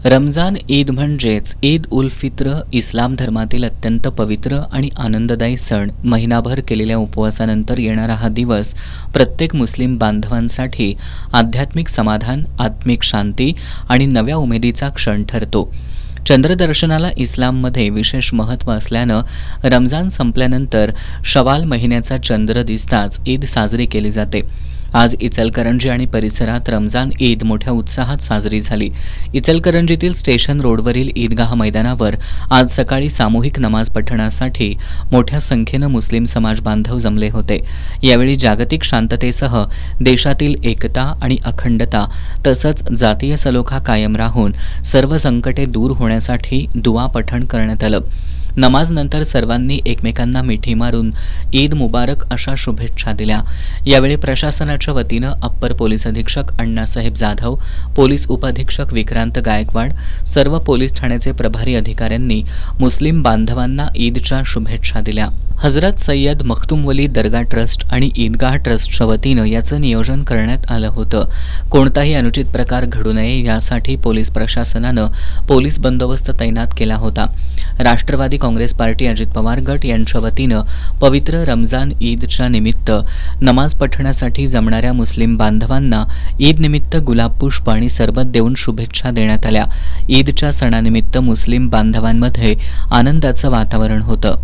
रमजान ईद म्हणजेच ईद उल फित्र इस्लाम धर्मातील अत्यंत पवित्र आणि आनंददायी सण. महिनाभर केलेल्या उपवासानंतर येणारा हा दिवस प्रत्येक मुस्लिम बांधवांसाठी आध्यात्मिक समाधान, आत्मिक शांती आणि नव्या उमेदीचा क्षण ठरतो. चंद्रदर्शनाला इस्लाममध्ये विशेष महत्त्व असल्यानं रमजान संपल्यानंतर शवाल महिन्याचा चंद्र दिसताच ईद साजरी केली जाते. आज इचलकरंजी आणि परिसरात रमजान ईद मोठ्या उत्साहात साजरी झाली. इचलकरंजीतील स्टेशन रोडवरील ईदगाह मैदानावर आज सकाळी सामूहिक नमाज पठणासाठी मोठ्या संख्येनं मुस्लिम समाज बांधव जमले होते. यावेळी जागतिक शांततेसह देशातील एकता आणि अखंडता तसंच जातीय सलोखा कायम राहून सर्व संकटे दूर होण्यासाठी दुआ पठण करण्यात आलं. नमाजनंतर सर्वांनी एकमेकांना मिठी मारून ईद मुबारक अशा शुभेच्छा दिल्या. यावेळी प्रशासनाच्या वतीनं अप्पर पोलीस अधीक्षक अण्णासाहेब जाधव, पोलीस उपअधीक्षक विक्रांत गायकवाड, सर्व पोलीस ठाण्याचे प्रभारी अधिकाऱ्यांनी मुस्लिम बांधवांना ईदच्या शुभेच्छा दिल्या. हजरत सय्यद मखदूम वली दर्गा ट्रस्ट आणि ईदगाह ट्रस्टच्या वतीनं याचं नियोजन करण्यात आलं होतं. कोणताही अनुचित प्रकार घडू नये यासाठी पोलीस प्रशासनानं पोलीस बंदोबस्त तैनात केला होता. राष्ट्रवादी काँग्रेस पार्टी अजित पवार गट यांच्या वतीनं पवित्र रमजान ईदच्या निमित्त नमाज पठणासाठी जमणाऱ्या मुस्लिम बांधवांना ईद निमित्त गुलाब पुष्प आणि सरबत देऊन शुभेच्छा देण्यात आल्या. ईदच्या सणानिमित्त मुस्लिम बांधवांमध्ये आनंदाचं वातावरण होतं.